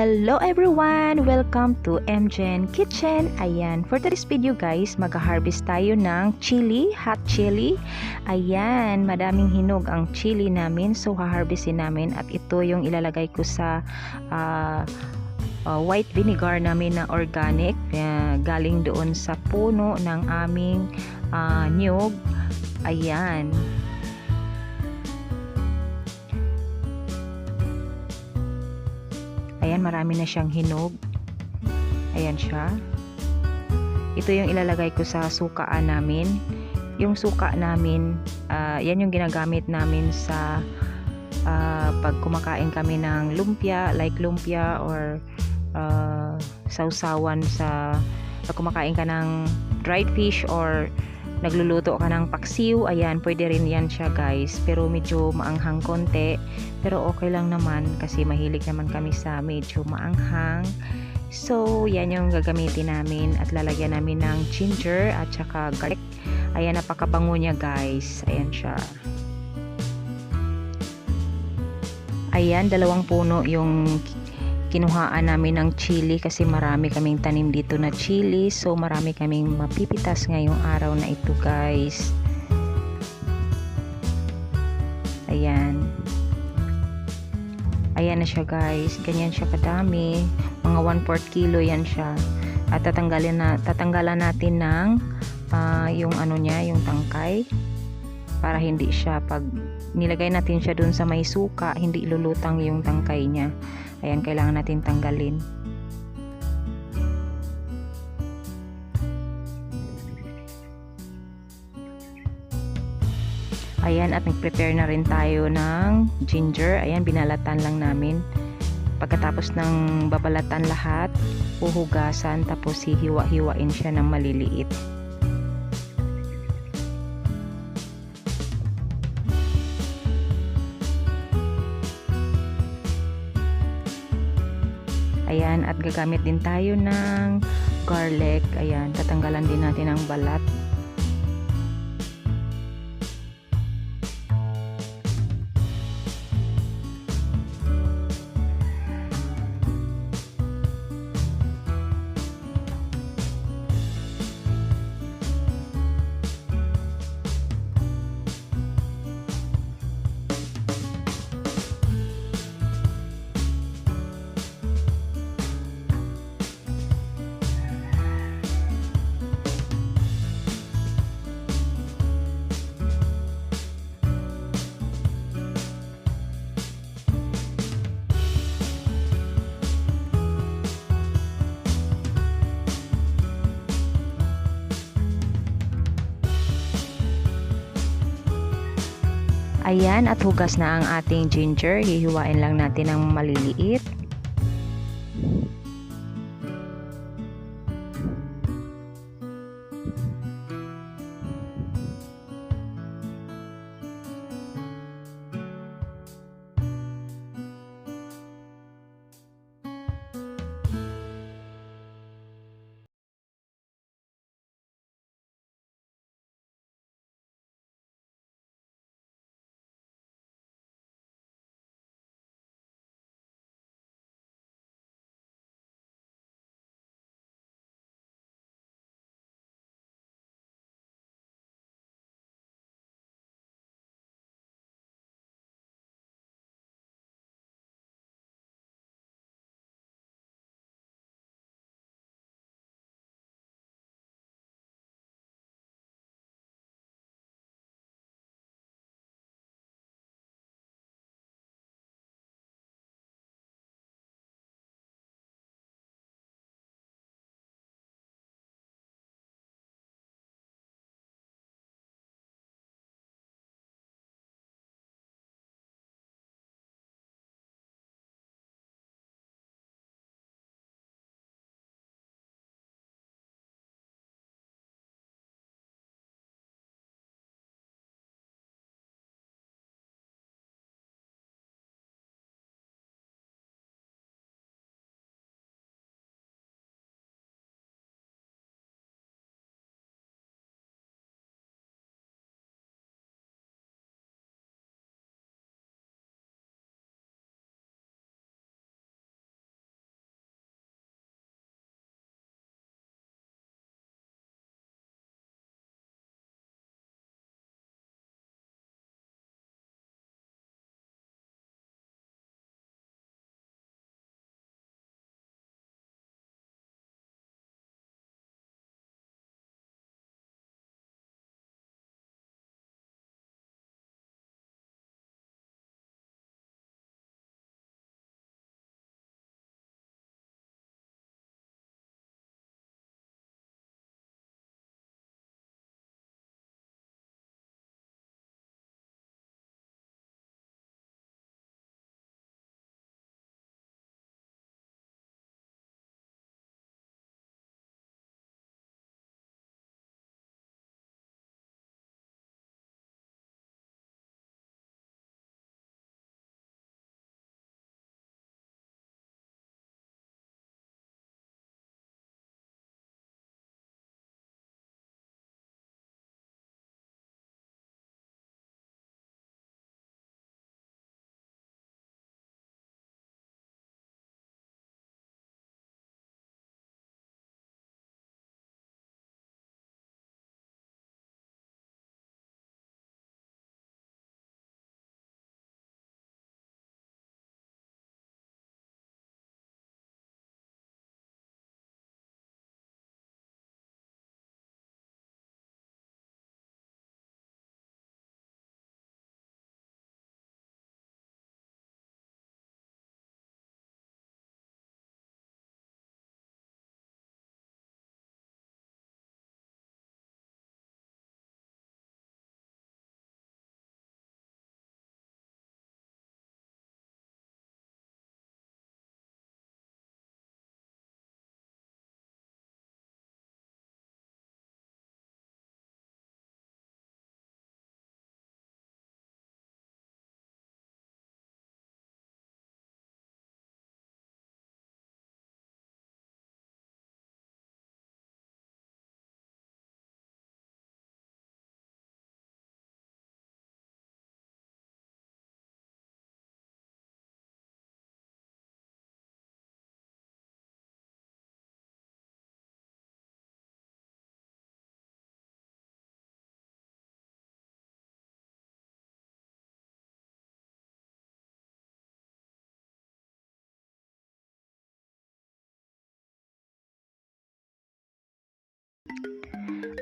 Hello everyone! Welcome to MJen Kitchen. Ayan, for today's video guys, mag-harvest tayo ng chili, hot chili. Ayan, madaming hinog ang chili namin. So, ha-harvestin namin at ito yung ilalagay ko sa white vinegar namin na organic. Galing doon sa puno ng aming niyog. Ayan. Ayan, marami na siyang hinog. Ayan siya. Ito yung ilalagay ko sa sukaan namin. Yung suka namin, yan yung ginagamit namin sa pag kumakain kami ng lumpia, like lumpia or sausawan sa pag kumakain ka ng dried fish or nagluluto ka ng paksiw. Ayan, pwede rin yan siya guys, pero medyo maanghang konti, pero okay lang naman kasi mahilig naman kami sa medyo maanghang. So yan yung gagamitin namin at lalagyan namin ng ginger at saka garlic. Ayan, napakabango niya guys. Ayan siya. Ayan, 2 puno yung kinuhaan namin ng chili kasi marami kaming tanim dito na chili, so marami kaming mapipitas ngayong araw na ito guys. Ayan na siya guys, ganyan siya kadami, mga 1/4 kilo yan siya. At tatanggalan natin ng yung ano niya, yung tangkay, para hindi siya, pag nilagay natin siya dun sa may suka, hindi lulutang yung tangkay niya. Ayan, kailangan natin tanggalin. Ayan, at nag-prepare na rin tayo ng ginger. Ayan, binalatan lang namin. Pagkatapos ng babalatan lahat, uhugasan, tapos hihiwa-hiwain siya ng maliliit. Ayan, at gagamit din tayo ng garlic. Ayan, tatanggalan din natin ang balat. Ayan, at hugas na ang ating ginger. Hihiwain lang natin ng maliliit.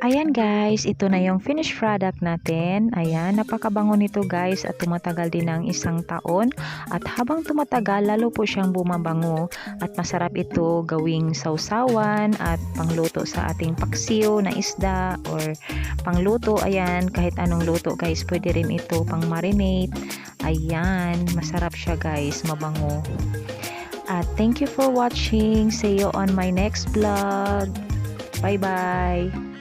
Ayan guys, ito na yung finished product natin. Ayan, napakabango nito guys at tumatagal din ng 1 taon. At habang tumatagal, lalo po siyang bumabango. At masarap ito gawing sausawan at pangluto sa ating paksiw na isda or pangluto. Ayan, kahit anong luto guys, pwede rin ito pang marinate. Ayan, masarap siya guys, mabango. At thank you for watching. See you on my next vlog. Bye-bye.